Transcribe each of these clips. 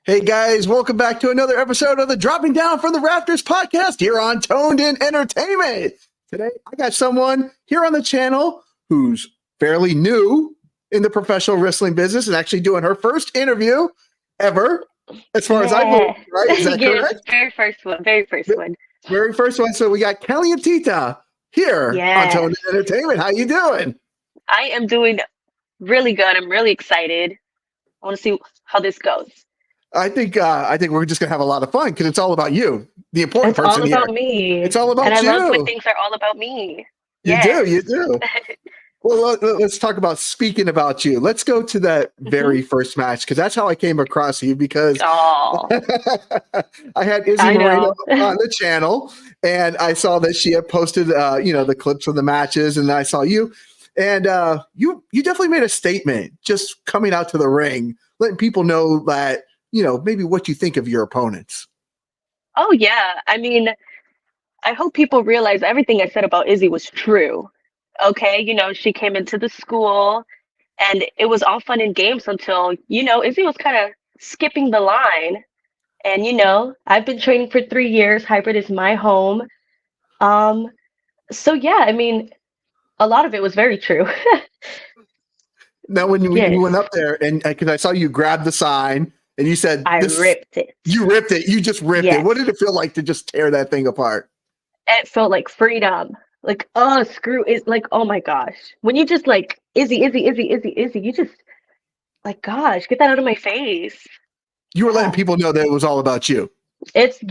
Hey guys, welcome back to another episode of the Dropping Down from the Rafters podcast here on Toned In Entertainment. Today, I got someone here on the channel who's fairly new in the professional wrestling business and actually doing her first interview ever, as far as I believe, right? Is that Yes, correct? very first one. Very first one. So we got Kalientita here on Toned In Entertainment. How you doing? I am doing really good. I'm really excited. I want to see how this goes. I think we're just gonna have a lot of fun because it's all about you, the important person here. It's all about me. It's all about you. And I love when you. things are all about me. You do. Well, let's talk about speaking about you. Let's go to that very first match because that's how I came across you because I had Izzy Moreno on the channel and I saw that she had posted, the clips of the matches and I saw you and you definitely made a statement just coming out to the ring, letting people know that, maybe what you think of your opponents. Oh, yeah. I mean, I hope people realize everything I said about Izzy was true. Okay, she came into the school and it was all fun and games until, Izzy was kind of skipping the line. And, I've been training for 3 years. Hybrid is my home. So, yeah, I mean, a lot of it was very true. Now, when you went up there and because I saw you grab the sign and you said, I ripped it. You ripped it. You just ripped it. What did it feel like to just tear that thing apart? It felt like freedom. Like, oh, screw it. Like, oh my gosh. When you just like, Izzy, you just like, gosh, get that out of my face. You were letting people know that it was all about you. It's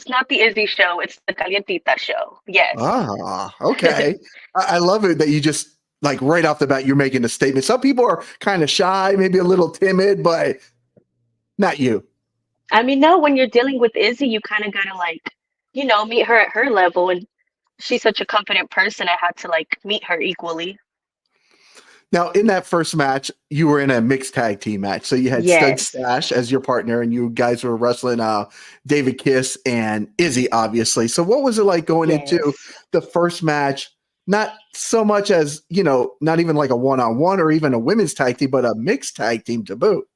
not the Izzy show. It's the Kalientita show. Yes. Ah, okay. I love it that you just like right off the bat, you're making a statement. Some people are kind of shy, maybe a little timid, but not you. I mean, no, when you're dealing with Izzy, you kind of got to like, meet her at her level. And she's such a confident person. I had to like meet her equally. Now, in that first match, you were in a mixed tag team match. So you had Stud Stash as your partner, and you guys were wrestling David Kiss and Izzy, obviously. So what was it like going into the first match? Not so much as, not even like a one-on-one or even a women's tag team, but a mixed tag team to boot.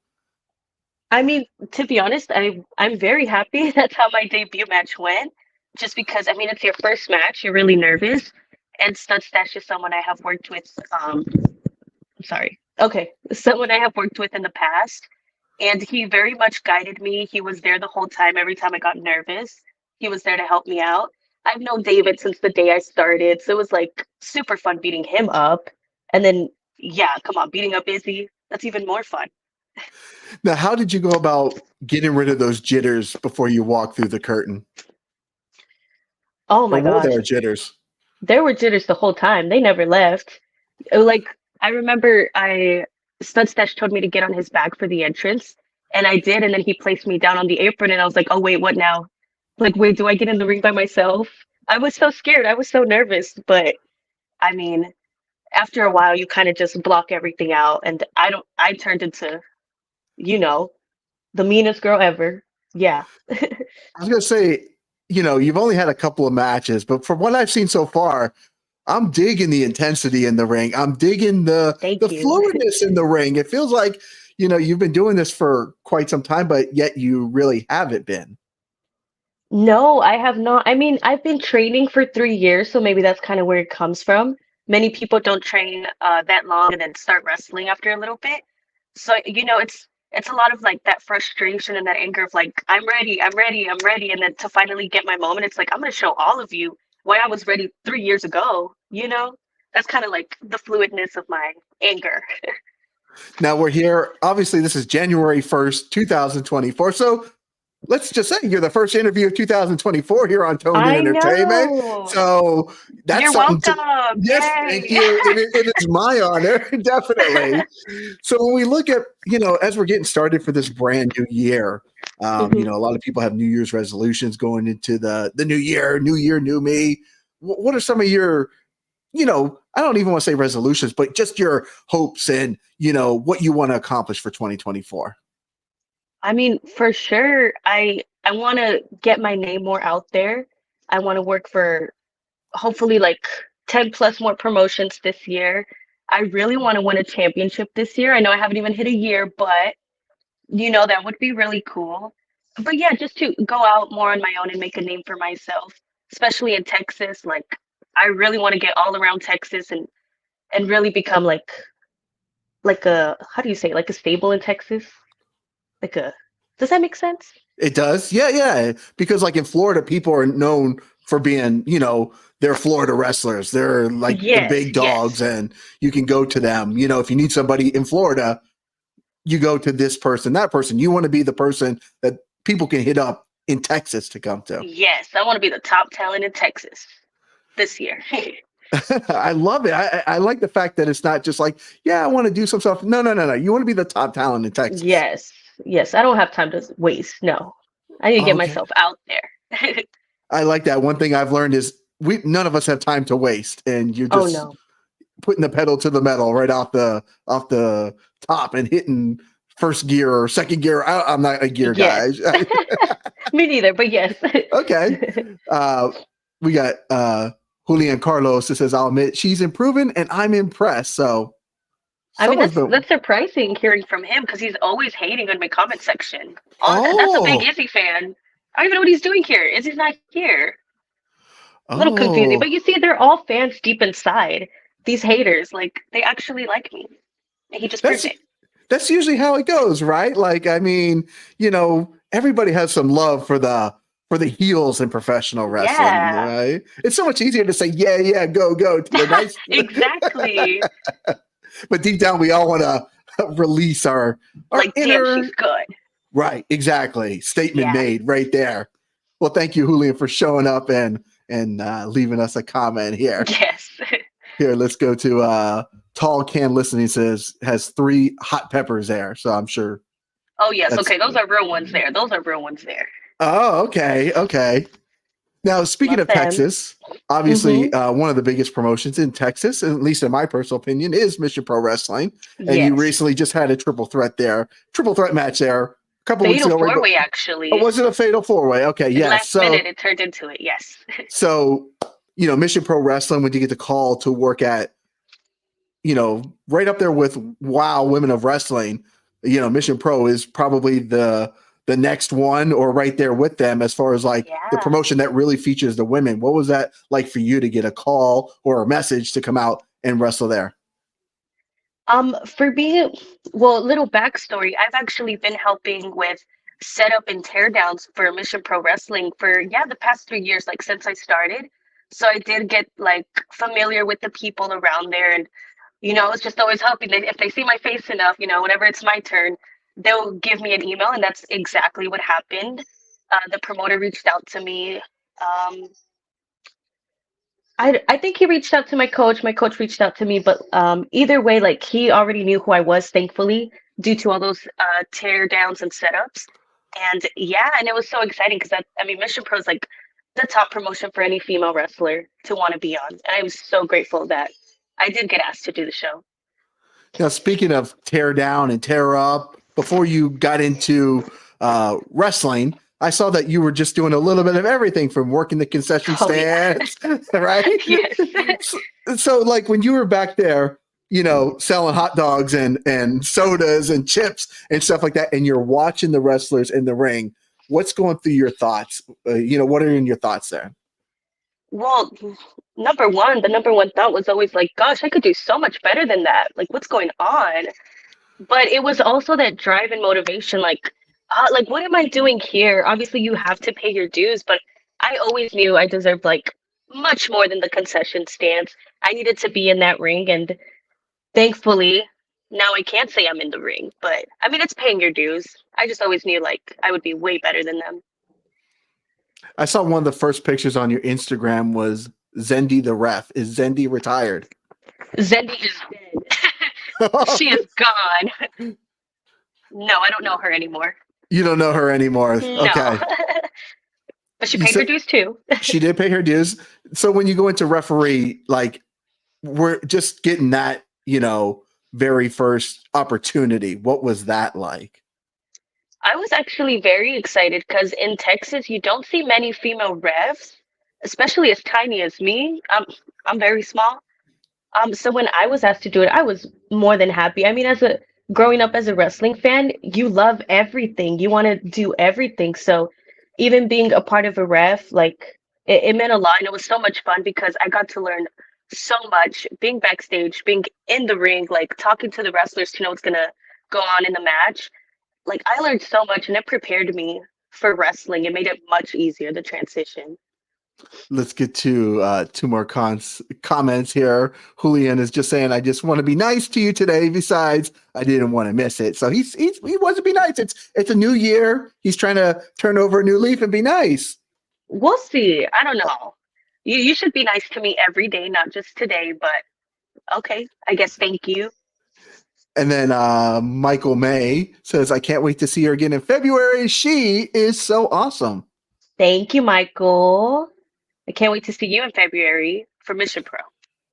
I mean, to be honest, I'm very happy that's how my debut match went. Just because, I mean, it's your first match. You're really nervous. And Stud Stash is someone I have worked with. Someone I have worked with in the past. And he very much guided me. He was there the whole time. Every time I got nervous, he was there to help me out. I've known David since the day I started. So it was like super fun beating him up. And then, beating up Izzy. That's even more fun. Now, how did you go about getting rid of those jitters before you walked through the curtain? Oh my gosh. There were jitters. There were jitters the whole time. They never left. Like, I remember Stud Stash told me to get on his back for the entrance, and I did, and then he placed me down on the apron, and I was like, oh, wait, what now? Like, wait, do I get in the ring by myself? I was so scared. I was so nervous, but, I mean, after a while, you kind of just block everything out, and I turned into, the meanest girl ever. Yeah. I was going to say, you've only had a couple of matches, but from what I've seen so far, I'm digging the intensity in the ring. I'm digging the fluidness in the ring. It feels like, you've been doing this for quite some time, but yet you really haven't been. No, I have not. I mean, I've been training for 3 years, so maybe that's kind of where it comes from. Many people don't train that long and then start wrestling after a little bit. So, it's a lot of like that frustration and that anger of like, I'm ready, I'm ready, I'm ready. And then to finally get my moment, it's like, I'm going to show all of you why I was ready 3 years ago, you know? That's kind of like the fluidness of my anger. Now we're here. Obviously, this is January 1st, 2024. So let's just say you're the first interview of 2024 here on Toned In I Entertainment. know. So that's You're something to, welcome. yes, thank Yay. you. It is my honor, definitely. So when we look at, as we're getting started for this brand new year, Mhm. a lot of people have New Year's resolutions going into the new year, new me. What are some of your, I don't even want to say resolutions, but just your hopes and, what you want to accomplish for 2024? I mean, for sure, I want to get my name more out there. I want to work for hopefully like 10 plus more promotions this year. I really want to win a championship this year. I know I haven't even hit a year, but that would be really cool. But yeah, just to go out more on my own and make a name for myself, especially in Texas. Like I really want to get all around Texas and really become like a how do you say it? Like a stable in Texas? Like a does that make sense? It does. Yeah, yeah. Because like in Florida, people are known for being, they're Florida wrestlers. They're like the Yes, big dogs yes. and you can go to them. If you need somebody in Florida, you go to this person, that person. You want to be the person that people can hit up in Texas to come to. Yes, I want to be the top talent in Texas this year. I love it. I like the fact that it's not just like, yeah, I want to do some stuff. No, no, no, no. You want to be the top talent in Texas. Yes, yes. I don't have time to waste. No, I need to get Okay. myself out there. I like that. One thing I've learned is none of us have time to waste, and you're Oh just no. putting the pedal to the metal right off the top and hitting first gear or second gear. I'm not a gear Yes. guy. Me neither, but yes. Okay. Uh, we got Julian Carlos that says, I'll admit she's improving and I'm impressed. So I mean, someone's been, that's surprising hearing from him because he's always hating on my comment section. That's a big oh, Izzy fan. I don't even know what he's doing here. Izzy's not here. A little confusing, oh, but you see, they're all fans deep inside. These haters, like, they actually like me. And he just proved that's, it. that's usually how it goes, right? Like, I mean, everybody has some love for the heels in professional wrestling, Yeah, right? It's so much easier to say, yeah, yeah, go, go to the nice, exactly. but deep down we all want to release our Like, damn, she's inner, good. right, exactly. Statement Yeah. made right there. Well, thank you, Julian, for showing up and leaving us a comment here. Yes. Here, let's go to Tall Can Listening says has 3 hot peppers there. So I'm sure Oh, yes. that's. Okay, those are real ones there. Those are real ones there. Oh, okay, okay. Now, speaking Love of them. Texas, obviously Mm-hmm. one of the biggest promotions in Texas, at least in my personal opinion, is Mission Pro Wrestling. And you Yes. recently just had a triple threat match there a couple weeks Fatal ago, right? four-way, Oh, actually. was it a fatal 4-way? Okay, yes. Last minute, it turned into it. Yes. So, Mission Pro Wrestling, when you get the call to work at, right up there with Wow Women of Wrestling, Mission Pro is probably the next one or right there with them as far as like the Yeah. promotion that really features the women. What was that like for you to get a call or a message to come out and wrestle there? For me, well, little backstory. I've actually been helping with setup and teardowns for Mission Pro Wrestling for the past 3 years, like since I started. So I did get like familiar with the people around there, and it's just always helping. If they see my face enough, whenever it's my turn, they'll give me an email, and that's exactly what happened. The promoter reached out to me. I think he reached out to my coach. My coach reached out to me, but either way, like he already knew who I was, thankfully, due to all those tear downs and setups. And yeah, and it was so exciting because I mean, Mission Pro is like the top promotion for any female wrestler to want to be on. And I was so grateful that I did get asked to do the show. Now, speaking of tear down and tear up, before you got into wrestling, I saw that you were just doing a little bit of everything from working the concession Oh yeah. stands, right? Yes. So, like when you were back there, selling hot dogs and sodas and chips and stuff like that, and you're watching the wrestlers in the ring, what's going through your thoughts? What are in your thoughts there? Well, the number one thought was always like, gosh, I could do so much better than that. Like, what's going on? But it was also that drive and motivation, like what am I doing here? Obviously, you have to pay your dues, but I always knew I deserved like much more than the concession stands. I needed to be in that ring, and thankfully, now I can't say I'm in the ring. But I mean, it's paying your dues. I just always knew like I would be way better than them. I saw one of the first pictures on your Instagram was Zendi the ref. Is Zendi retired? Zendi is dead. She is gone. No, I don't know her anymore. You don't know her anymore. No. Okay. But she paid her dues too. She did pay her dues. So when you go into referee, like we're just getting that, very first opportunity. What was that like? I was actually very excited because in Texas you don't see many female refs, especially as tiny as me. I'm very small. So when I was asked to do it, I was more than happy. I mean, as a growing up as a wrestling fan, you love everything. You want to do everything. So even being a part of a ref, like it meant a lot. And it was so much fun because I got to learn so much being backstage, being in the ring, like talking to the wrestlers to know what's gonna go on in the match. Like I learned so much and it prepared me for wrestling. It made it much easier, the transition. Let's get to two more comments here. Julian is just saying, "I just want to be nice to you today. Besides, I didn't want to miss it." So he wants to be nice. It's a new year. He's trying to turn over a new leaf and be nice. We'll see. I don't know. You should be nice to me every day, not just today, but okay. I guess thank you. And then Michael May says, "I can't wait to see her again in February. She is so awesome." Thank you, Michael. I can't wait to see you in February for Mission Pro.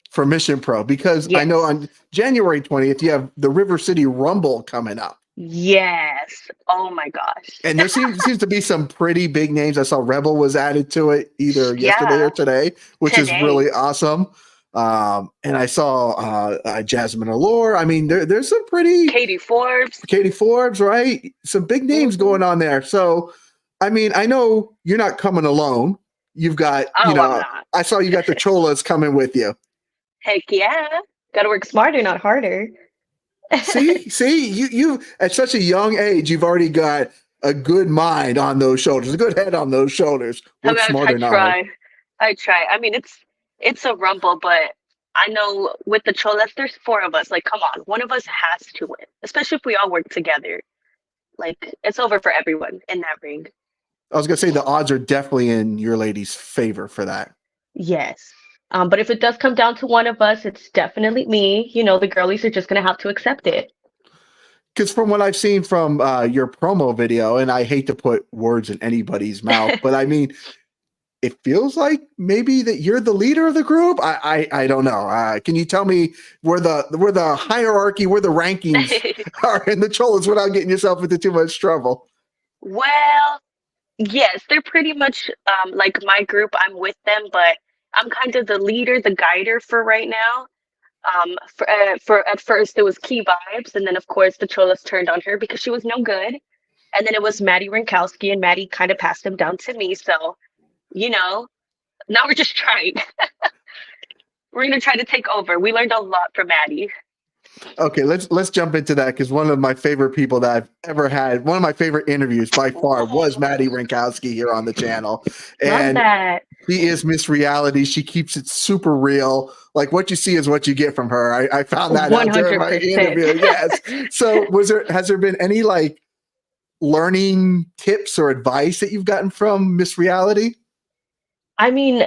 For Mission Pro, because I know on January 20th, you have the River City Rumble coming up. Yes. Oh my gosh. And there seems to be some pretty big names. I saw Rebel was added to it either yesterday or today, which is really awesome. And I saw Jasmine Allure. I mean, there's some pretty Katie Forbes, right? Some big names going on there. So, I mean, I know you're not coming alone. You've got, I saw you got the Cholas coming with you. Heck yeah. Got to work smarter, not harder. see, you at such a young age, you've already got a good mind on those shoulders, a good head on those shoulders. Work smarter, not harder. I try. I mean, it's a rumble, but I know with the Cholas, there's 4 of us. Like, come on, one of us has to win, especially if we all work together. Like, it's over for everyone in that ring. I was gonna say the odds are definitely in your lady's favor for that. Yes. But if it does come down to one of us, it's definitely me. The girlies are just gonna have to accept it. Because from what I've seen from your promo video, and I hate to put words in anybody's mouth, but I mean, it feels like maybe that you're the leader of the group. I don't know. Can you tell me where the hierarchy, where the rankings are in the Cholas without getting yourself into too much trouble? Well, yes, they're pretty much like my group. I'm with them, but I'm kind of the leader, the guider for right now. For at first it was Key Vibes, and then of course the Cholas turned on her because she was no good, and then it was Maddie Rinkowski, and Maddie kind of passed him down to me. So, now we're just trying. We're gonna try to take over. We learned a lot from Maddie. Okay, let's jump into that because one of my favorite people that I've ever had, one of my favorite interviews by far was Maddie Rinkowski here on the channel. And love that. She is Miss Reality. She keeps it super real. Like what you see is what you get from her. I found that 100%. Out during my interview. Yes. So has there been any like learning tips or advice that you've gotten from Miss Reality? I mean,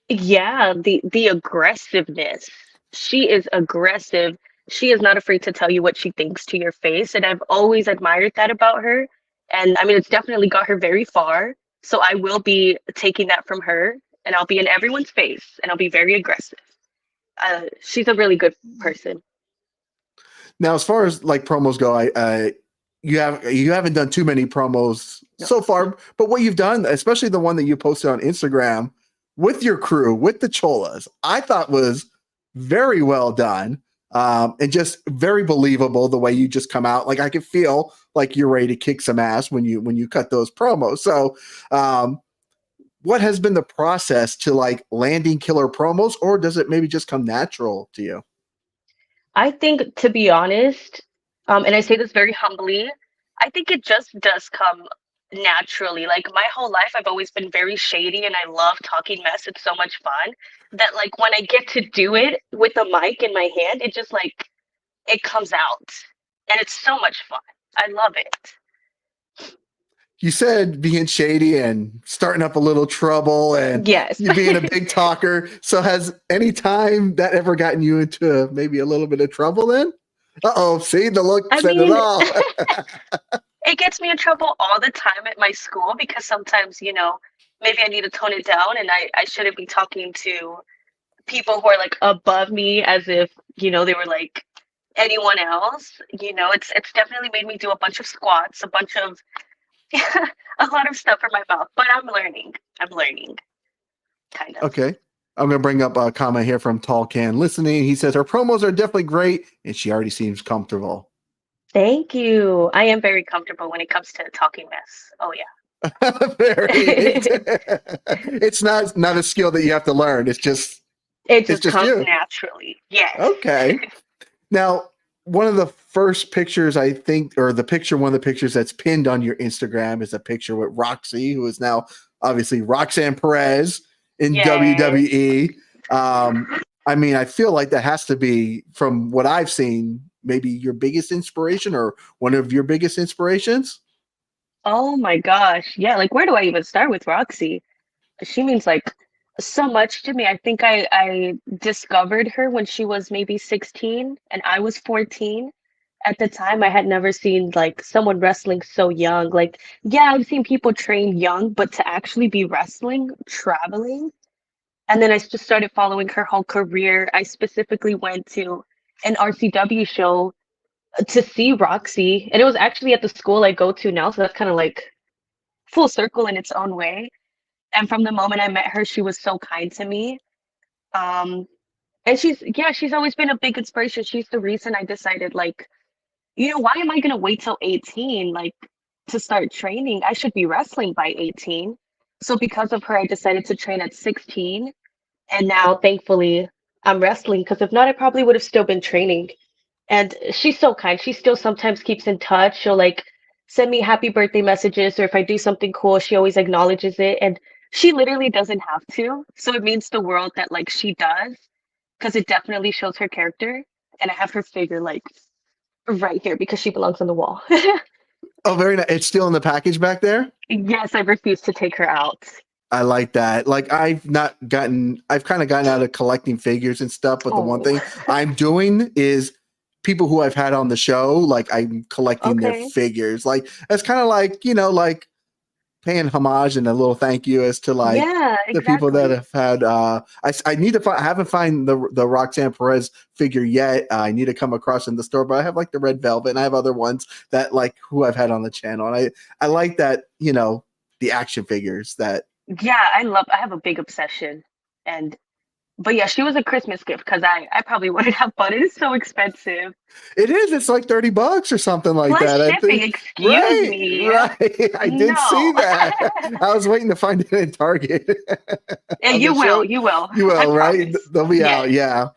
yeah, the aggressiveness. She is aggressive. She is not afraid to tell you what she thinks to your face. And I've always admired that about her. And I mean, it's definitely got her very far. So I will be taking that from her and I'll be in everyone's face and I'll be very aggressive. She's a really good person. Now, as far as like promos go, you haven't done too many promos so far, but what you've done, especially the one that you posted on Instagram with your crew, with the Cholas, I thought was very well done. And just very believable the way you just come out. Like I could feel like you're ready to kick some ass when you cut those promos. So what has been the process to like landing killer promos, or does it maybe just come natural to you? I think, to be honest, And I say this very humbly. I think it just does come naturally. Like my whole life, I've always been very shady, and I love talking mess. It's so much fun that like when I get to do it with a mic in my hand, it just like it comes out, and it's so much fun. I love it. You said being shady and starting up a little trouble and Yes. you being a big talker. So has any time that ever gotten you into maybe a little bit of trouble then? Uh-oh, see the look I said it mean, all. it gets me in trouble all the time at my school because sometimes, maybe I need to tone it down and I shouldn't be talking to people who are like above me as if, they were like anyone else. It's definitely made me do a bunch of squats, a bunch of a lot of stuff for my mouth, but I'm learning. I'm learning, kind of. Okay. I'm going to bring up a comment here from Tall Can Listening. He says, her promos are definitely great and she already seems comfortable. Thank you. I am very comfortable when it comes to talking mess. Oh, yeah. It's not a skill that you have to learn. It's just Comes you. naturally. Yes. Okay. Now, one of the first pictures I think, or one of the pictures that's pinned on your Instagram is a picture with Roxy, who is now obviously Roxanne Perez in WWE. I mean, I feel like that has to be, from what I've seen, maybe your biggest inspiration or one of your biggest inspirations. Oh my gosh. Yeah, like where do I even start with Roxy? She means like so much to me. I think I discovered her when she was maybe 16 and I was 14. At the time, I had never seen like someone wrestling so young. Like, yeah, I've seen people train young, but to actually be wrestling, traveling, and then I just started following her whole career. I specifically went to an RCW show to see Roxy, and it was actually at the school I go to now, so that's kind of like full circle in its own way. And from the moment I met her, she was so kind to me. Um, and she's always been a big inspiration. She's the reason I decided, like, why am I gonna wait till 18, like, to start training? I should be wrestling by 18. So because of her, I decided to train at 16. And now, thankfully, I'm wrestling because if not, I probably would have still been training. And she's so kind. She still sometimes keeps in touch. She'll like send me happy birthday messages, or if I do something cool, she always acknowledges it. And she literally doesn't have to. So it means the world that like she does, because it definitely shows her character. And I have her figure like right here because she belongs on the wall. Oh, very nice. It's still in the package back there. Yes, I refuse to take her out. I like that. Like I've kind of gotten out of collecting figures and stuff, but the one thing I'm doing is people who I've had on the show, like I'm collecting their figures. Like that's kind of like, like paying homage and a little thank you as to like the people that have had I need to I haven't find the Roxanne Perez figure yet. I need to come across in the store, but I have like the red velvet and I have other ones that like who I've had on the channel. And I like that, the action figures that. Yeah, I have a big obsession. But yeah, she was a Christmas gift because I probably wouldn't have bought it. It's so expensive. It is. It's like $30 or something like Plus that. shipping, I think. excuse me. Right. I did see that. I was waiting to find it in Target. Yeah, you will. You will. You will, right? Promise. They'll be out. Yeah.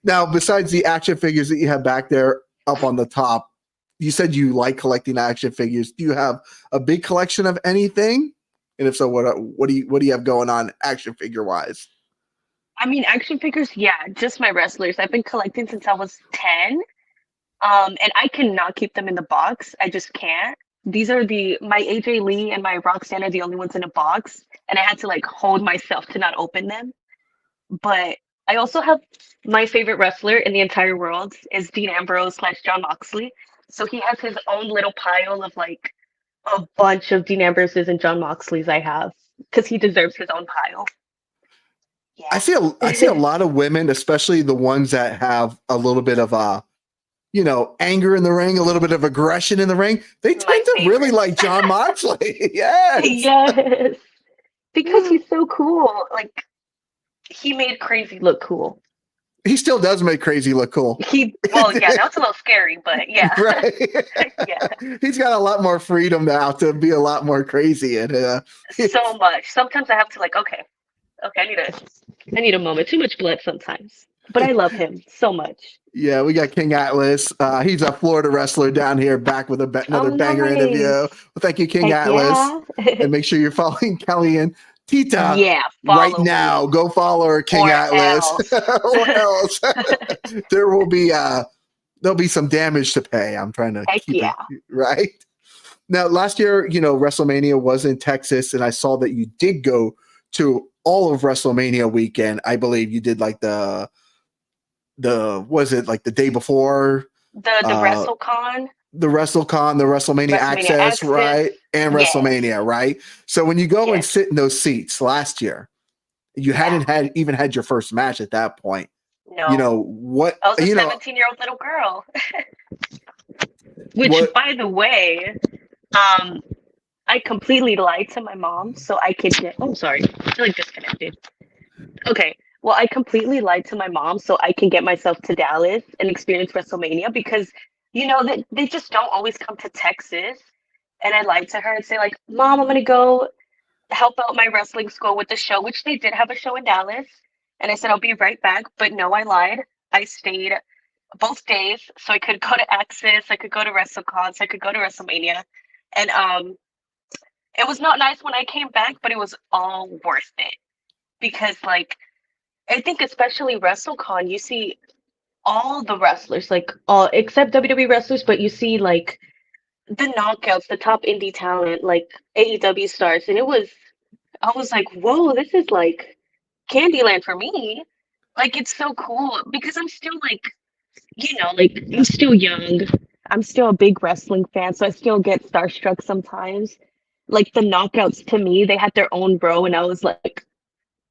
Now, besides the action figures that you have back there up on the top, you said you like collecting action figures. Do you have a big collection of anything? And if so, what do you have going on action figure wise? I mean, action figures, yeah, just my wrestlers. I've been collecting since I was 10. And I cannot keep them in the box. I just can't. These are my AJ Lee and my Roxanne are the only ones in a box, and I had to like hold myself to not open them. But I also have my favorite wrestler in the entire world is Dean Ambrose / John Moxley. So he has his own little pile of like a bunch of Dean Ambroses and John Moxleys I have because he deserves his own pile. Yeah. I see a lot of women, especially the ones that have a little bit of anger in the ring, a little bit of aggression in the ring. They tend to really like John Moxley. Yes. Yes. Because he's so cool. Like he made Crazy look cool. He still does make Crazy look cool. Yeah, that was a little scary, but yeah. Right. Yeah. He's got a lot more freedom now to be a lot more crazy. And so much. Sometimes I have to like, okay, I need a moment. Too much blood sometimes. but I love him so much. Yeah, we got King Atlas. He's a Florida wrestler down here, back with Oh, another banger interview. nice. Well, thank you, King Heck Atlas. yeah. And make sure you're following Kalientita Yeah, right follow me now. Go follow her, King or Atlas. else. Or else there will be there'll be some damage to pay. I'm trying to Heck keep yeah. it right. Now, last year, WrestleMania was in Texas, and I saw that you did go to all of WrestleMania weekend. I believe you did like the was it like the day before The uh WrestleCon, the WrestleCon, the WrestleMania WrestleMania Access, Access. right? And Yes. WrestleMania, right? So when you go and Yes. sit in those seats last year, you Yeah. hadn't even had your first match at that point. No. What I was a 17-year-old little girl. Which, what by the way, I completely lied to my mom so I could get. Oh, sorry. I feel like disconnected. Okay. Well, I completely lied to my mom so I can get myself to Dallas and experience WrestleMania because, they just don't always come to Texas. And I lied to her and say, like, Mom, I'm going to go help out my wrestling school with the show, which they did have a show in Dallas. And I said, I'll be right back. But no, I lied. I stayed both days so I could go to Access, I could go to WrestleCon, so I could go to WrestleMania. And it was not nice when I came back, but it was all worth it. Because like I think especially WrestleCon, you see all the wrestlers, like all except WWE wrestlers, but you see like the knockouts, the top indie talent, like AEW stars. And I was like, whoa, this is like Candyland for me. Like it's so cool because I'm still like I'm still young. I'm still a big wrestling fan, so I still get starstruck sometimes. Like the knockouts to me, they had their own bro, and I was like,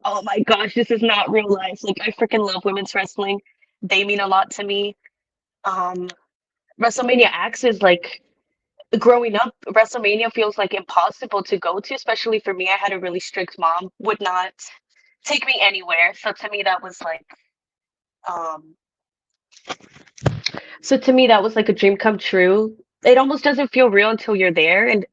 oh my gosh, this is not real life. Like I freaking love women's wrestling. They mean a lot to me. Um, WrestleMania X is like growing up, WrestleMania feels like impossible to go to, especially for me. I had a really strict mom, would not take me anywhere. Um So to me, that was like a dream come true. It almost doesn't feel real until you're there, and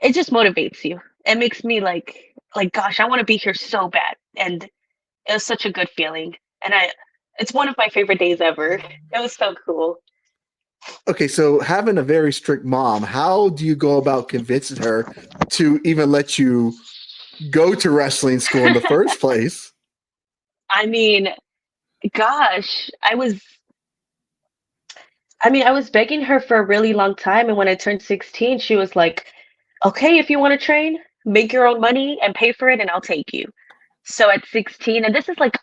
it just motivates you. It makes me like, gosh, I want to be here so bad, and it was such a good feeling. And it's one of my favorite days ever. It was so cool. Okay, so having a very strict mom, how do you go about convincing her to even let you go to wrestling school in the first place? I mean, gosh, I was begging her for a really long time, and when I turned 16, she was like, "Okay, if you want to train, make your own money and pay for it, and I'll take you." So at 16, and this is like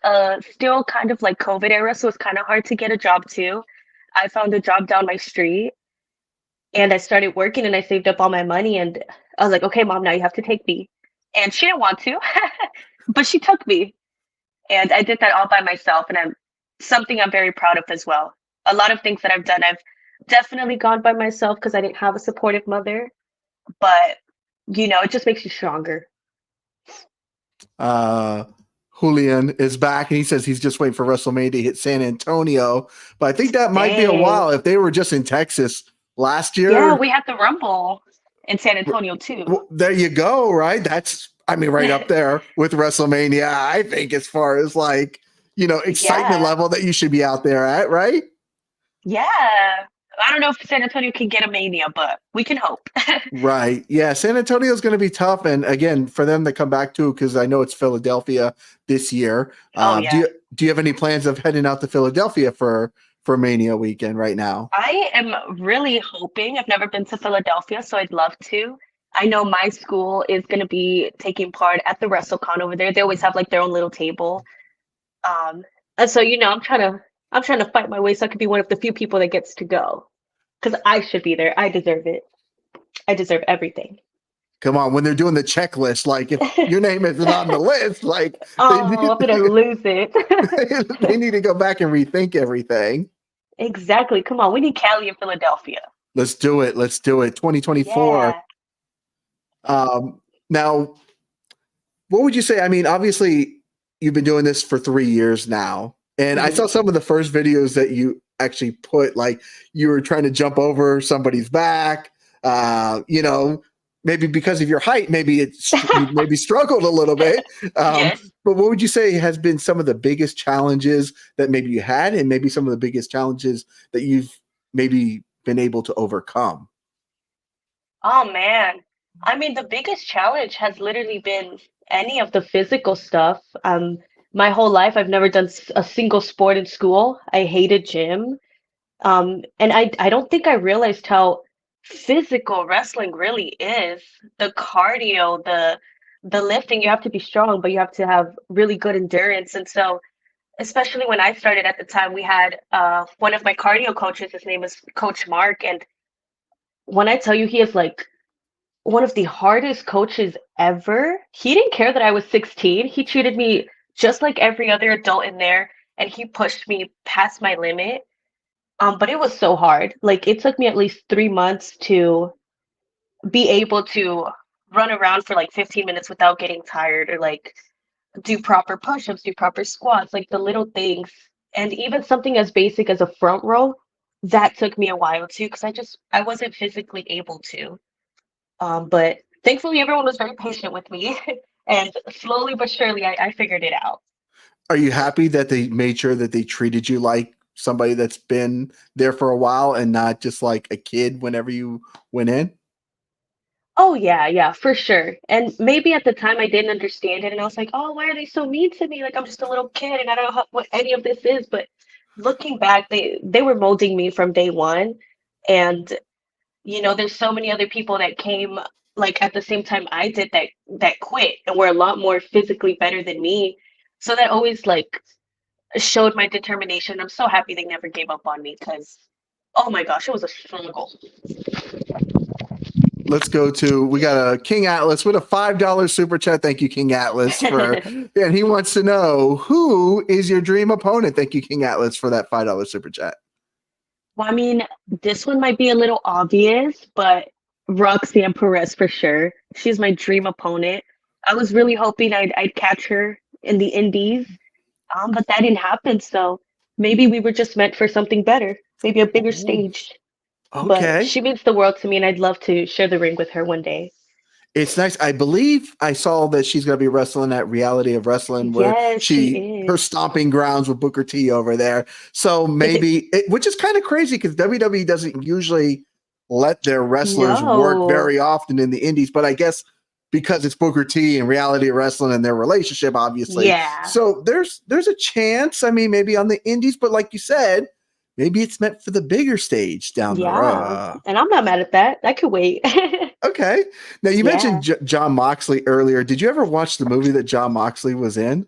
still kind of like COVID era, so it's kind of hard to get a job too. I found a job down my street and I started working and I saved up all my money and I was like, okay, mom, now you have to take me. And she didn't want to, but she took me. And I did that all by myself. And I'm very proud of as well. A lot of things that I've done, I've definitely gone by myself because I didn't have a supportive mother, but it just makes you stronger. Julian is back and he says he's just waiting for WrestleMania to hit San Antonio. But I think that might be a Dang. while if they were just in Texas last year. Yeah, we had the Rumble in San Antonio too. Well, there you go, right? That's, I mean, right up there with WrestleMania, I think, as far as like, excitement Yeah. level that you should be out there at, right? Yeah. I don't know if San Antonio can get a Mania, but we can hope. Right. Yeah. San Antonio is going to be tough. And again, for them to come back to, because I know it's Philadelphia this year. Oh yeah. Do you have any plans of heading out to Philadelphia for Mania weekend right now? I am really hoping. I've never been to Philadelphia, so I'd love to. I know my school is going to be taking part at the WrestleCon over there. They always have like their own little table. And so I'm trying to fight my way so I could be one of the few people that gets to go. Because I should be there. I deserve it. I deserve everything. Come on, when they're doing the checklist, like if your name isn't on the list, like I'm gonna lose it. they need to go back and rethink everything. Exactly. Come on, we need Cali in Philadelphia. Let's do it. Let's do it. 2024. Yeah. Now, what would you say? I mean, obviously, you've been doing this for 3 years now, and I saw some of the first videos that you actually put, like you were trying to jump over somebody's back. Maybe maybe because of your height, maybe you maybe struggled a little bit. Yes. But what would you say has been some of the biggest challenges that maybe you had, and maybe some of the biggest challenges that you've maybe been able to overcome? Oh man. I mean, the biggest challenge has literally been any of the physical stuff. My whole life, I've never done a single sport in school. I hated gym. And I don't think I realized how physical wrestling really is. The cardio, the lifting, you have to be strong, but you have to have really good endurance. And so, especially when I started at the time, we had one of my cardio coaches, his name is Coach Mark, and when I tell you he is like one of the hardest coaches ever. He didn't care that I was 16. He treated me just like every other adult in there, and he pushed me past my limit. But it was so hard. Like it took me at least 3 months to be able to run around for like 15 minutes without getting tired or like do proper push-ups, do proper squats, like the little things. And even something as basic as a front row, that took me a while too, because I wasn't physically able to. But thankfully everyone was very patient with me. And slowly but surely I figured it out. Are you happy that they made sure that they treated you like somebody that's been there for a while and not just like a kid whenever you went in? Oh yeah, yeah, for sure. And maybe at the time I didn't understand it, and I was like, "Oh, why are they so mean to me? Like I'm just a little kid, and I don't know what any of this is." But looking back, they were molding me from day one, and there's so many other people that came like at the same time I did that quit and were a lot more physically better than me. So that always like showed my determination. I'm so happy they never gave up on me because, oh my gosh, it was a struggle. Let's go to, we got a King Atlas with a $5 super chat. Thank you, King Atlas, and he wants to know, who is your dream opponent? Thank you, King Atlas, for that $5 super chat. Well, I mean, this one might be a little obvious, but Roxanne Perez for sure. She's my dream opponent. I was really hoping I'd catch her in the Indies, but that didn't happen. So maybe we were just meant for something better, maybe a bigger Ooh, stage. But okay. she means the world to me, and I'd love to share the ring with her one day. It's nice. I believe I saw that she's going to be wrestling at Reality of Wrestling, where Yes, she her is. stomping grounds with Booker T over there. So maybe, which is kind of crazy because WWE doesn't usually let their wrestlers work No. very often in the indies, but I guess because it's Booker T and Reality of Wrestling and their relationship, obviously. Yeah. So there's a chance. I mean, maybe on the indies, but like you said, maybe it's meant for the bigger stage down the Yeah. road. And I'm not mad at that. I could wait. Okay. Now you mentioned Yeah. John Moxley earlier. Did you ever watch the movie that John Moxley was in?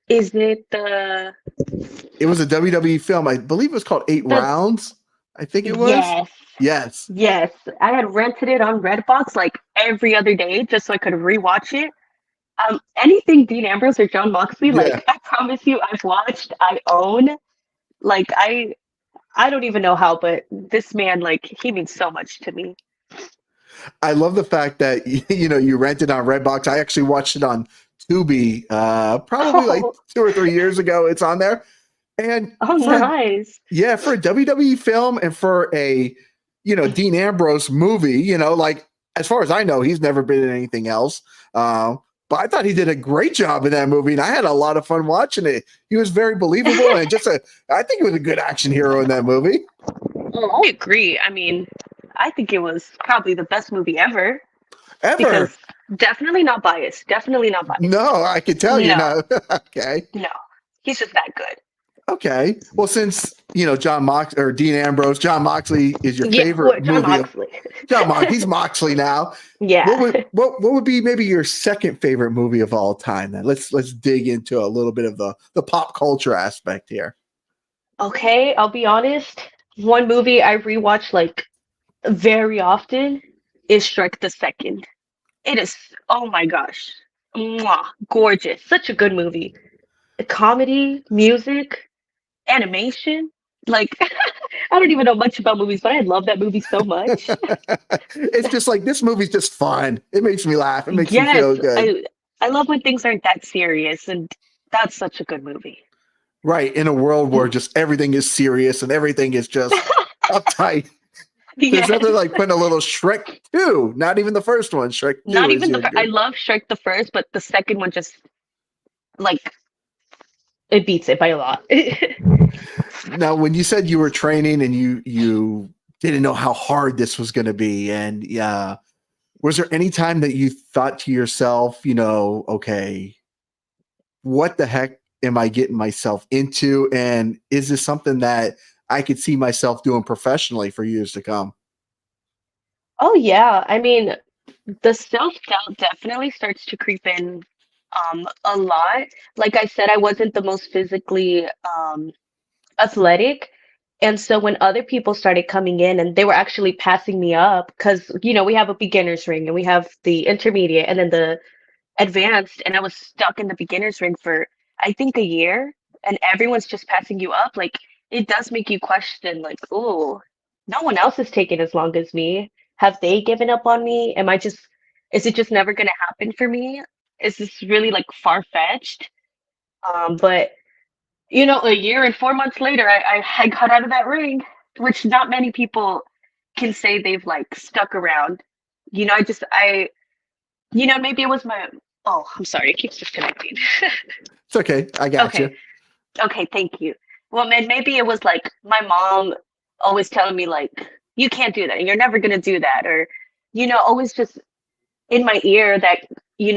Is it the It was a WWE film. I believe it was called Eight the Rounds. I think it was. yes. Yes. Yes, I had rented it on Redbox like every other day just so I could rewatch it. Anything Dean Ambrose or John Moxley, Yeah. like I promise you, I've watched, I own. Like I don't even know how, but this man, like, he means so much to me. I love the fact that you rented on Redbox. I actually watched it on Tubi probably like Oh, 2 or 3 years ago. It's on there. And oh, nice. for a WWE film and for a Dean Ambrose movie, like as far as I know, he's never been in anything else. But I thought he did a great job in that movie, and I had a lot of fun watching it. He was very believable and I think he was a good action hero in that movie. Oh, I agree. I mean, I think it was probably the best movie ever Ever. because definitely not biased. Definitely not biased. No, I can tell you No, now. Okay. no, he's just that good. Okay. Well, since John Mox or Dean Ambrose, John Moxley is your Yeah, favorite John movie of Moxley. John Mox. He's Moxley now. What Yeah. would what would be maybe your second favorite movie of all time? Then let's dig into a little bit of the pop culture aspect here. Okay, I'll be honest. One movie I rewatch like very often is Shrek the Second. It is, oh my gosh, mwah, gorgeous. Such a good movie. Comedy, music, animation. Like, I don't even know much about movies, but I love that movie so much. It's just like this movie's just fun. It makes me laugh. It makes me Yes, feel good. I love when things aren't that serious, and that's such a good movie. Right. In a world where just everything is serious and everything is just uptight. There's Yes. nothing like putting a little Shrek 2, not even the first one. Shrek 2 Not is even your I good. love Shrek the first, but the second one just like it beats it by a lot. Now, when you said you were training and you didn't know how hard this was going to be, and yeah, was there any time that you thought to yourself, okay, what the heck am I getting myself into? And is this something that I could see myself doing professionally for years to come? Oh yeah, I mean, the self-doubt definitely starts to creep in a lot. Like I said, I wasn't the most physically athletic. And so when other people started coming in and they were actually passing me up, because we have a beginner's ring and we have the intermediate and then the advanced, and I was stuck in the beginner's ring for I think a year, and everyone's just passing you up. Like it does make you question, like, oh, no one else is taking as long as me. Have they given up on me? Is it just never gonna happen for me? Is this really like far-fetched? But a year and 4 months later, I got out of that ring, which not many people can say they've like stuck around. Maybe it was my. Oh, I'm sorry, it keeps disconnecting. It's okay. I got Okay, you. okay, thank you. Well, man, maybe it was like my mom always telling me like, you can't do that, and you're never gonna do that, or always just in my ear that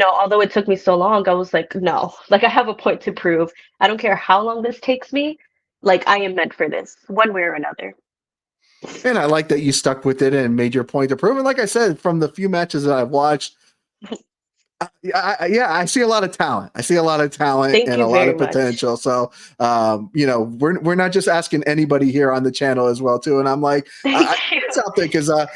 although it took me so long, I was like, no, like I have a point to prove. I don't care how long this takes me. Like I am meant for this, one way or another. And I like that you stuck with it and made your point to prove. And like I said, from the few matches that I've watched, I see a lot of talent. I see a lot of talent Thank and you a lot very of much. potential. So, we're not just asking anybody here on the channel as well too. And I'm like, Thank you. it's out there because I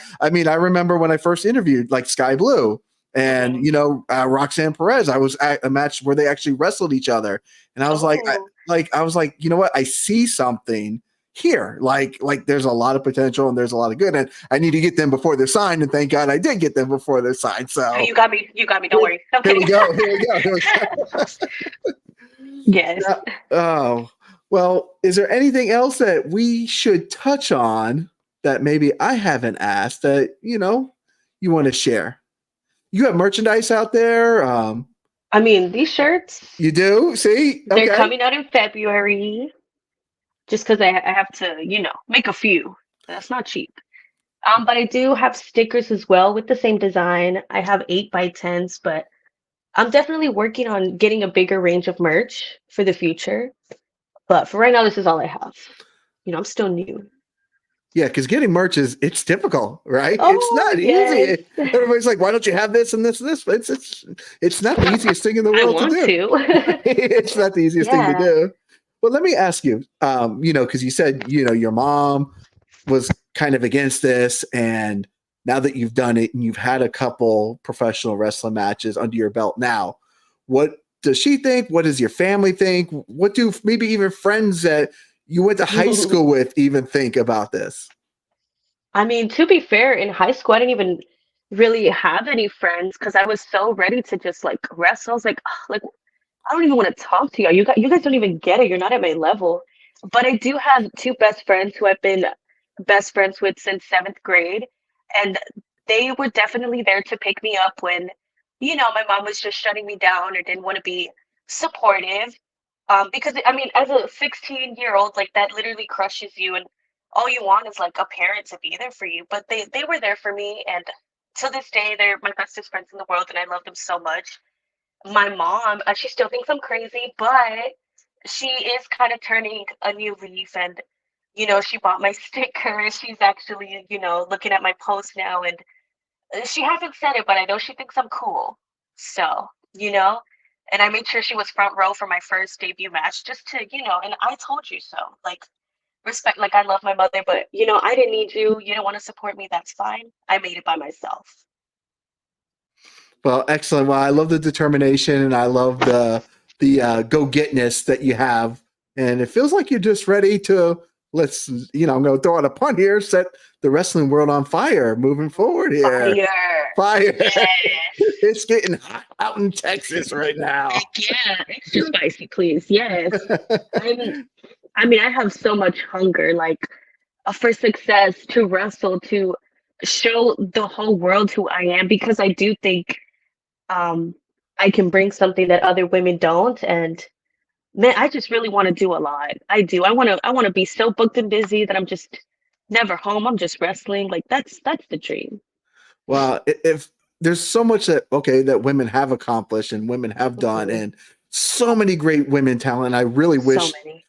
remember when I first interviewed like Sky Blue and Mhm. Roxanne Perez. I was at a match where they actually wrestled each other, and I was like, Oh, you know what? I see something here. Like there's a lot of potential and there's a lot of good, and I need to get them before they're signed. And thank God I did get them before they're signed. So you got me. You got me. Don't here, worry. I'm here we kidding. go. Here we go. Here we go. Yes. Now, oh, well, is there anything else that we should touch on that maybe I haven't asked that, you want to share? You have merchandise out there. I mean, these shirts, You do? See? they're Okay. coming out in February just because I have to, make a few. That's not cheap. But I do have stickers as well with the same design. I have 8x10s, but I'm definitely working on getting a bigger range of merch for the future. But for right now, this is all I have. I'm still new. Yeah, because getting merch it's difficult, right? It's Oh, not yes. easy. Everybody's like, why don't you have this and this and this? But it's not the easiest thing in the I world to want do. to. It's not the easiest thing to Yeah. do. But let me ask you, because you said, your mom was kind of against this, and now that you've done it and you've had a couple professional wrestling matches under your belt now, what does she think? What does your family think? What do maybe even friends that you went to high school with even think about this? I mean, to be fair, in high school, I didn't even really have any friends because I was so ready to just like wrestle. I was like, "Ugh, like I don't even want to talk to you. You guys don't even get it. You're not at my level." But I do have two best friends who I've been best friends with since seventh grade, and they were definitely there to pick me up when, my mom was just shutting me down or didn't want to be supportive. Because I mean, as a 16-year-old, like that literally crushes you, and all you want is like a parent to be there for you. But they were there for me, and to this day, they're my bestest friends in the world, and I love them so much. My mom, she still thinks I'm crazy, but she is kind of turning a new leaf, and she bought my sticker. She's actually, looking at my post now, and she hasn't said it, but I know she thinks I'm cool. So, and I made sure she was front row for my first debut match just to, and I told you so. Like, respect, like, I love my mother, but, I didn't need you. You don't want to support me. That's fine. I made it by myself. Well, excellent. Well, I love the determination and I love the go getness that you have, and it feels like you're just ready to I'm going to throw out a pun here, set the wrestling world on fire moving forward here. Fire. Fire! Yes. It's getting hot out in Texas right now. Heck yeah. Extra spicy, please. Yes. I'm, I mean, I have so much hunger. Like, for success, to wrestle, to show the whole world who I am, because I do think um, I can bring something that other women don't. And man, I just really want to do a lot. I do. I want to be so booked and busy that I'm just never home. I'm just wrestling. Like that's the dream. Well, if there's so much that women have accomplished and women have done, Hmm. and so many great women talent. I really So wish, many.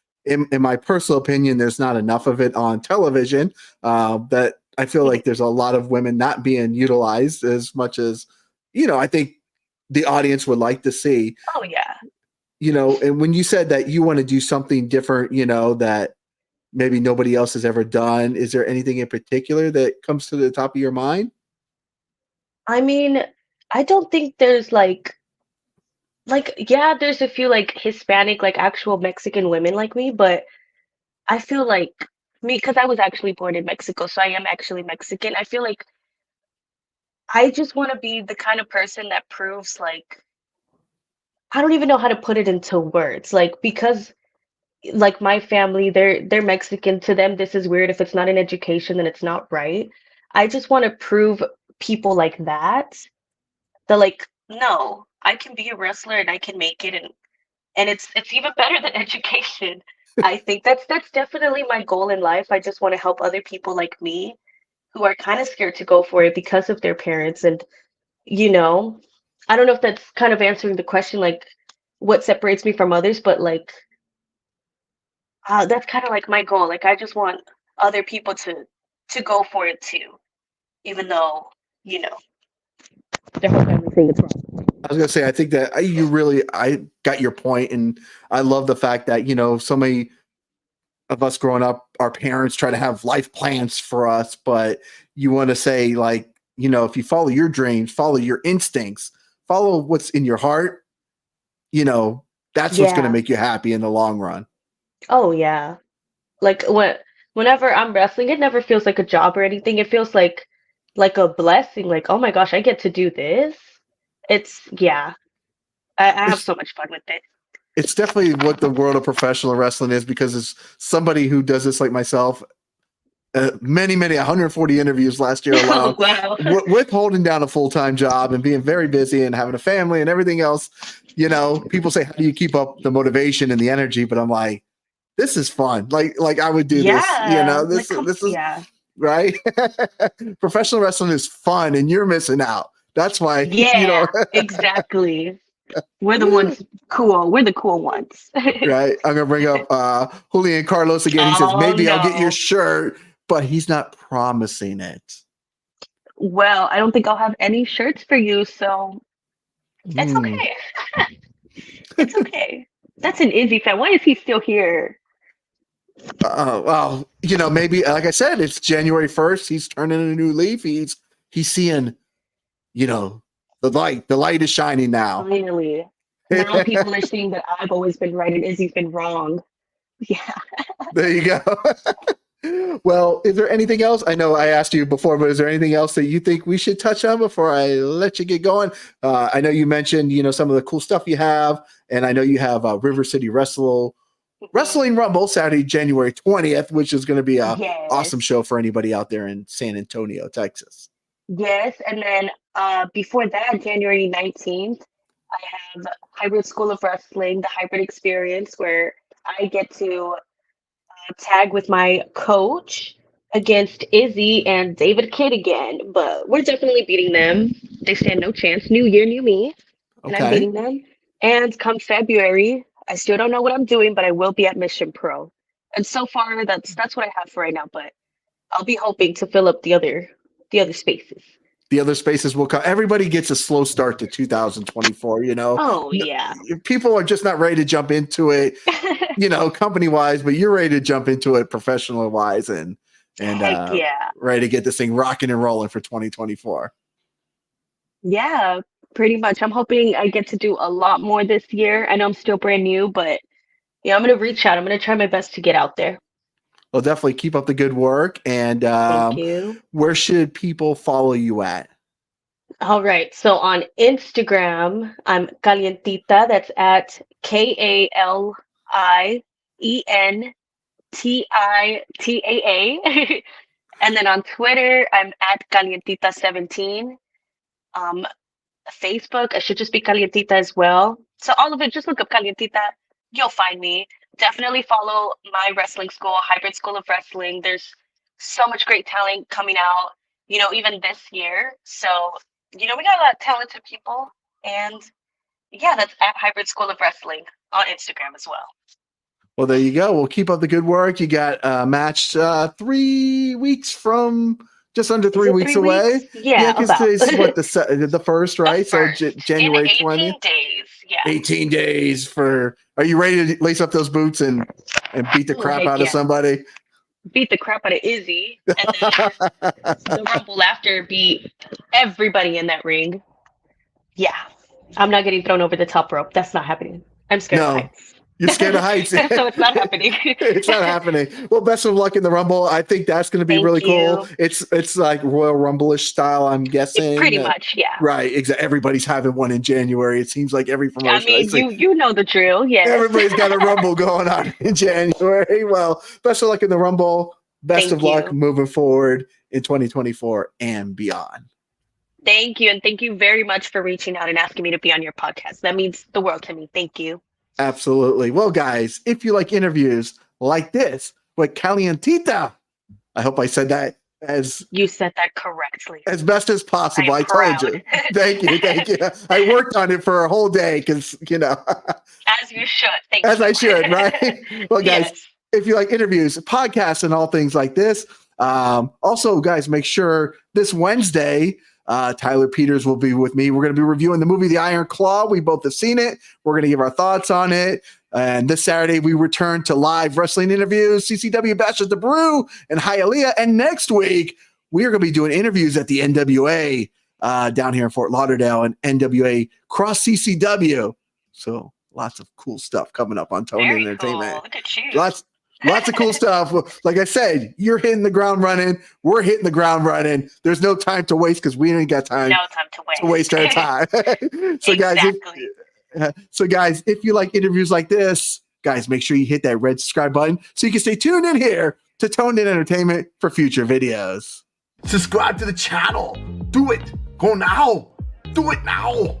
in my personal opinion, there's not enough of it on television. That I feel like there's a lot of women not being utilized as much as I think the audience would like to see. Oh yeah. And when you said that you want to do something different, that maybe nobody else has ever done, is there anything in particular that comes to the top of your mind? I mean, I don't think there's like yeah, there's a few like Hispanic, like actual Mexican women like me, but I feel like me, because I was actually born in Mexico, so I am actually Mexican. I feel like I just want to be the kind of person that proves like I don't even know how to put it into words. Like because like my family, they're Mexican. To them, this is weird. If it's not an education, then it's not right. I just want to prove people like that like no, I can be a wrestler and I can make it, and it's even better than education. I think that's definitely my goal in life. I just want to help other people like me who are kind of scared to go for it because of their parents. And you know, I don't know if that's kind of answering the question, like what separates me from others, but like that's kind of like my goal. Like I just want other people to go for it too, even though you know their whole family saying it's wrong. I was gonna say, I think that I got your point, and I love the fact that so many of us growing up, our parents try to have life plans for us, but you want to say, like, if you follow your dreams, follow your instincts, follow what's in your heart, you know, that's what's going to Yeah. make you happy in the long run. Oh yeah. Like whenever I'm wrestling, it never feels like a job or anything. It feels like a blessing. Like, oh my gosh, I get to do this. It's yeah. I have It's so much fun with it. it's definitely what the world of professional wrestling is, because it's somebody who does this like myself. Many 140 interviews last year Oh alone, wow. with holding down a full-time job and being very busy and having a family and everything else. People say, how do you keep up the motivation and the energy? But I'm like, this is fun. Like I would do this. Yeah. Like This is yeah. right. Professional wrestling is fun, and you're missing out. That's why Yeah, exactly. We're the ones cool. We're the cool ones. right. I'm gonna bring up Julian Carlos again. He says Oh maybe I'll get your no. shirt, but he's not promising it. Well, I don't think I'll have any shirts for you, so it's Hmm. okay. It's okay. That's an Izzy fan. Why is he still here? Well, maybe like I said, it's January 1st. He's turning a new leaf. He's seeing, you know, the light. The light is shining now. Finally. Now There people are seeing that I've always been right and Izzy's been wrong. Yeah. you go. Well, is there anything else? I know I asked you before, but is there anything else that you think we should touch on before I let you get going? I know you mentioned, some of the cool stuff you have, and I know you have River City Wrestling Rumble Saturday, January 20th, which is going to be a Yes. awesome show for anybody out there in San Antonio, Texas. Yes. And then before that, January 19th, I have Hybrid School of Wrestling, the hybrid experience, where I get to tag with my coach against Izzy and David Kidd again. But we're definitely beating them. They stand no chance. New year, new me. And I'm Okay. beating them. And come February, I still don't know what I'm doing, but I will be at Mission Pro. And so far, that's what I have for right now. But I'll be hoping to fill up the other spaces. The other spaces will come. Everybody gets a slow start to 2024. Oh yeah. People are just not ready to jump into it, company wise, but you're ready to jump into it professional wise, and Heck yeah. ready to get this thing rocking and rolling for 2024. Yeah, pretty much. I'm hoping I get to do a lot more this year. I know I'm still brand new, but yeah, I'm gonna reach out. I'm gonna try my best to get out there. Well, definitely keep up the good work. And Thank you. where should people follow you at? All right. So on Instagram, I'm Kalientita. That's at KALIENTITA. Titaa. And then on Twitter, I'm at Kalientita17. Um, Facebook, I should just be Kalientita as well. So all of it, just look up Kalientita. You'll find me. Definitely follow my wrestling school, Hybrid School of Wrestling. There's so much great talent coming out, even this year. So, we got a lot of talented people. And yeah, that's at Hybrid School of Wrestling on Instagram as well. Well, there you go. Well, keep up the good work. You got a match 3 weeks from just under 3 weeks away. Yeah, because today's what the first, right? The first. So January 18 days. Yeah. 18 days for. Are you ready to lace up those boots and beat the crap out of somebody? Beat the crap out of Izzy, and then the Rumble after beat everybody in that ring. Yeah, I'm not getting thrown over the top rope. That's not happening. I'm scared of heights. You're scared of heights. So it's not happening. It's not happening. Well, best of luck in the Rumble. I think that's going to be really cool. It's like Royal Rumble-ish style, I'm guessing. It's pretty much, yeah. Right, exactly. Everybody's having one in January. It seems like every promotion. I mean, you know the drill, yeah. Everybody's got a Rumble going on in January. Well, best of luck in the Rumble. Best of luck moving forward in 2024 and beyond. Thank you, and thank you very much for reaching out and asking me to be on your podcast. That means the world to me. Thank you. Absolutely. Well, guys, if you like interviews like this with Kalientita, I hope I said that as you said that correctly, as best as possible. I told you. Thank you. I worked on it for a whole day because as you should. I should, right? Well, guys, if you like interviews, podcasts, and all things like this, also, guys, make sure this Wednesday. Tyler Peters will be with me. We're going to be reviewing the movie The Iron Claw. We both have seen it. We're going to give our thoughts on it. And this Saturday, we return to live wrestling interviews, CCW Bash at the Brew and Hialeah. And next week, we are going to be doing interviews at the NWA down here in Fort Lauderdale and NWA Cross CCW. So lots of cool stuff coming up on Tone Entertainment. Cool. Look at you. Lots of cool stuff. Like I said, you're hitting the ground running. We're hitting the ground running. There's no time to waste because we ain't got time. No time to waste our time. So guys, if you like interviews like this, guys, make sure you hit that red subscribe button so you can stay tuned in here to Toned In Entertainment for future videos. Subscribe to the channel. Do it. Go now. Do it now.